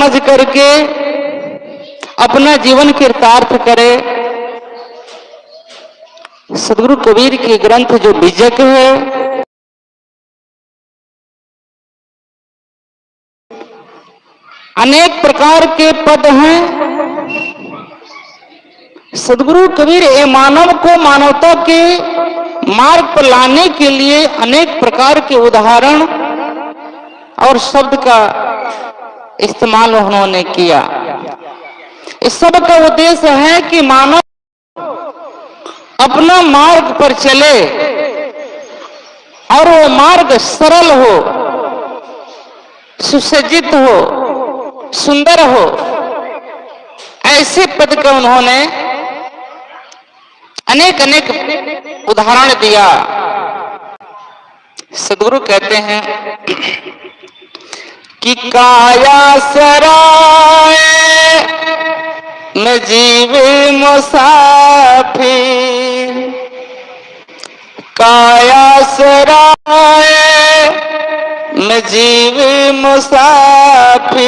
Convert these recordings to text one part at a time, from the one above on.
समझ करके अपना जीवन कृतार्थ करे। सदगुरु कबीर के ग्रंथ जो बीजक है, अनेक प्रकार के पद हैं। सदगुरु कबीर ये मानव को मानवता के मार्ग पर लाने के लिए अनेक प्रकार के उदाहरण और शब्द का इस्तेमाल उन्होंने किया। इस सब का उद्देश्य है कि मानव अपना मार्ग पर चले और वो मार्ग सरल हो, सुसज्जित हो, सुंदर हो। ऐसे पद का उन्होंने अनेक अनेक उदाहरण दिया। सदगुरु कहते हैं कि काया सराय में जीवे मुसाफिर, काया सराय में जीवे मुसाफिर,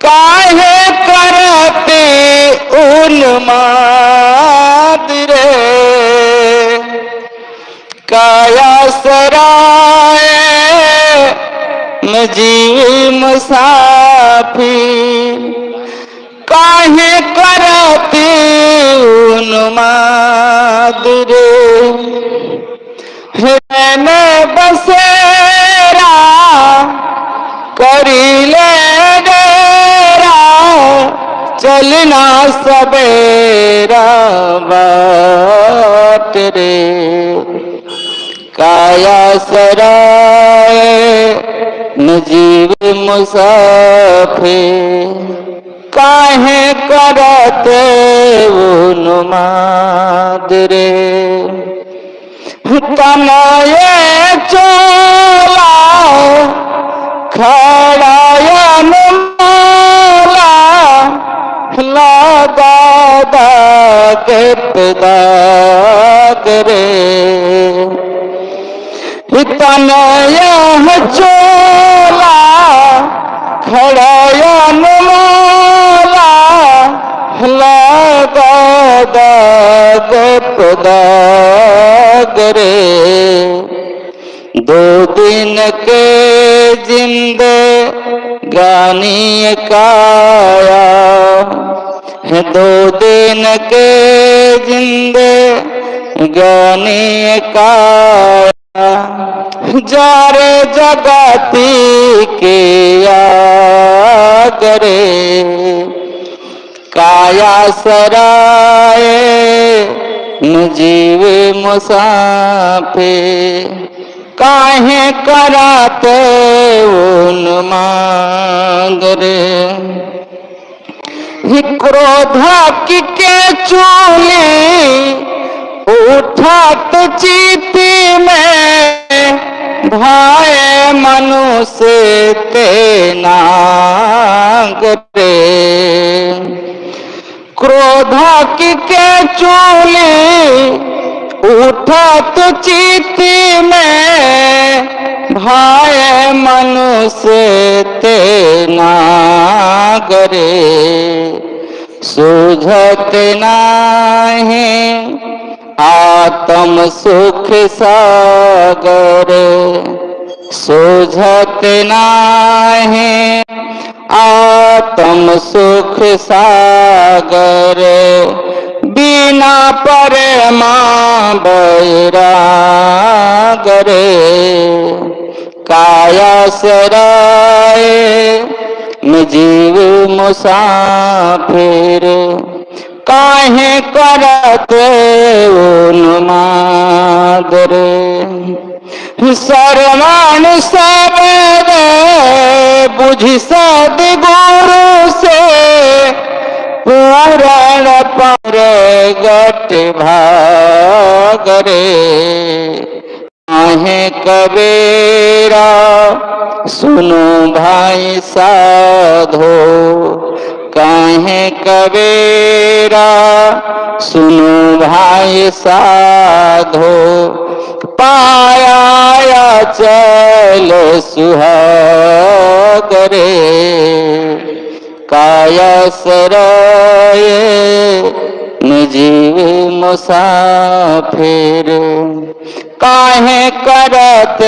काहे करते उन्माद रे, काया सराय में जीवे मुसाफिर, काहे करते उन्माद रे, हृदय में बसेरा करी ले डेरा, चलना सबेरा बाट रे, काया सराय में जीवे मुसाफिर, काहे करते उन्माद रे, तनये चोला खड़ायन माला, लगा दाग दाग रे, तनये चोला खड़ायन माला, लगा दाग दाग रे, दो दिन के जिंदगानी काया है, दो दिन के जिंदगानी काया, जारे जगती के आगरे, काया सराय में जीवे मुसाफिर, काहे कराते उन्माद रे, क्रोध के चूली उठत चित्ती में, भाए मनुष्य ते नाग रे, क्रोध के चूली उठत चित्ती में, भाए मनुष्य ते नाग रे, सूझत नाही आत्म सुख सागर, सूझत नाही आत्म सुख सागर, बिना परमा बैराग रे, काया सराय में जीवे मुसाफिर, काहे करते उन्माद रे, श्रवण सबेरे बुझि सद्गुरु से, पूरण पर गट भाग रे, काहे कबीरा सुनो भाई साधो, काहे कबीरा सुनो भाई साधो, पाया चल सुहाग रे। सराय निजीव मुसाफिर, काहे करत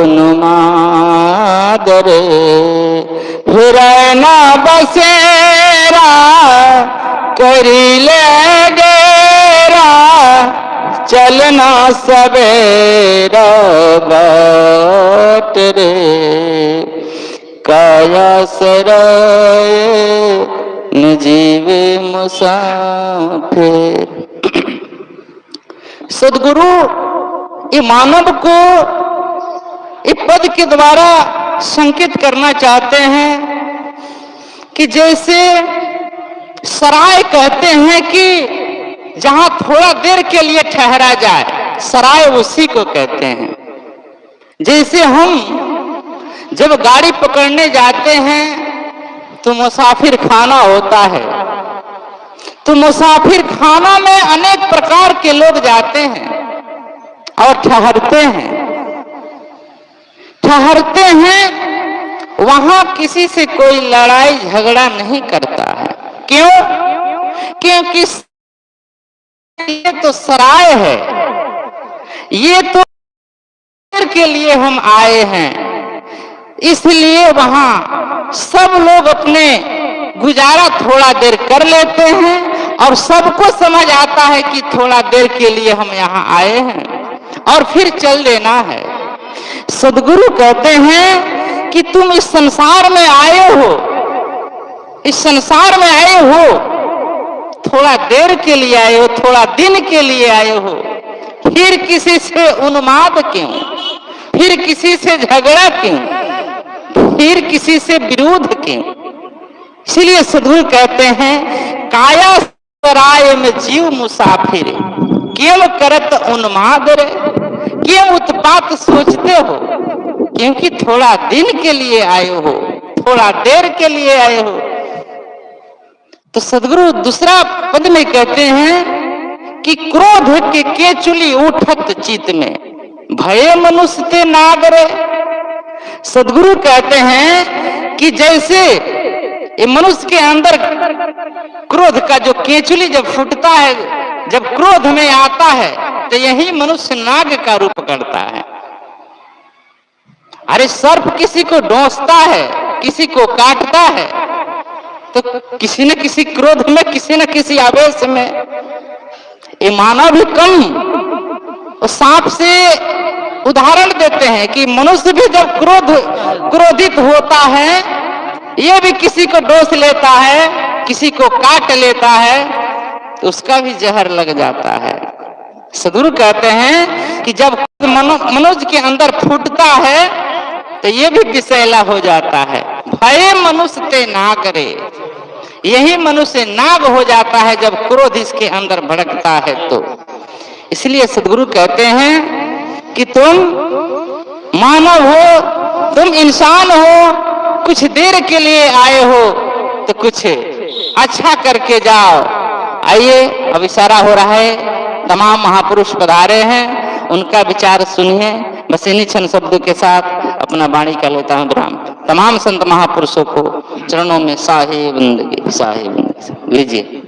उन्माद रे, फिरै न बसेरा करी ले डेरा, चलना सवेरा बाट रे, काया सराय निजीव मुसाफिर। सदगुरु ये मानव को इस पद के द्वारा संकेत करना चाहते हैं कि जैसे सराय कहते हैं कि जहां थोड़ा देर के लिए ठहरा जाए, सराय उसी को कहते हैं। जैसे हम जब गाड़ी पकड़ने जाते हैं तो मुसाफिर खाना होता है, तो मुसाफिर खाना में अनेक प्रकार के लोग जाते हैं और ठहरते हैं। ठहरते हैं वहां किसी से कोई लड़ाई झगड़ा नहीं करता है। क्यों? क्योंकि ये तो सराय है, ये तो के लिए हम आए हैं, इसलिए वहां सब लोग अपने गुजारा थोड़ा देर कर लेते हैं और सबको समझ आता है कि थोड़ा देर के लिए हम यहाँ आए हैं और फिर चल देना है। सदगुरु कहते हैं कि तुम इस संसार में आए हो, इस संसार में आए हो, थोड़ा देर के लिए आए हो, थोड़ा दिन के लिए आए हो, फिर किसी से उन्माद क्यों, फिर किसी से झगड़ा क्यों, फिर किसी से विरोध क्यों। इसलिए सदगुरु कहते हैं काया सराय में जीव मुसाफिर, क्यों करत उन्माद रे, क्यों उत्पात सोचते हो, क्योंकि थोड़ा दिन के लिए आए हो, थोड़ा देर के लिए आए हो। तो सदगुरु दूसरा पद में कहते हैं कि क्रोध के केचुली उठत चित में, भय मनुष्य ते नागरे। सदगुरु कहते हैं कि जैसे ये मनुष्य के अंदर क्रोध का जो केचुली जब फूटता है, जब क्रोध में आता है, तो यही मनुष्य नाग का रूप करता है। अरे सर्प किसी को डोंसता है, किसी को काटता है, तो किसी न किसी क्रोध में, किसी न किसी आवेश में। ये मानव भी कम सांप से उदाहरण देते हैं कि मनुष्य भी जब क्रोधित होता है, ये भी किसी को डोस लेता है, किसी को काट लेता है, तो उसका भी जहर लग जाता है। सदगुरु कहते हैं कि जब मनुष्य के अंदर फूटता है तो ये भी विषैला हो जाता है। भय मनुष्य ते ना करे, यही मनुष्य नाग हो जाता है जब क्रोध इसके अंदर भड़कता है। तो इसलिए सदगुरु कहते हैं कि तुम मानव हो, तुम इंसान हो, कुछ देर के लिए आए हो तो कुछ अच्छा करके जाओ। आइए, अब इशारा हो रहा है, तमाम महापुरुष पधारे हैं, उनका विचार सुनिए। बस इन्हीं क्षण शब्दों के साथ अपना वाणी का लेता हूं विराम। तमाम संत महापुरुषों को चरणों में साहिब लीजिए।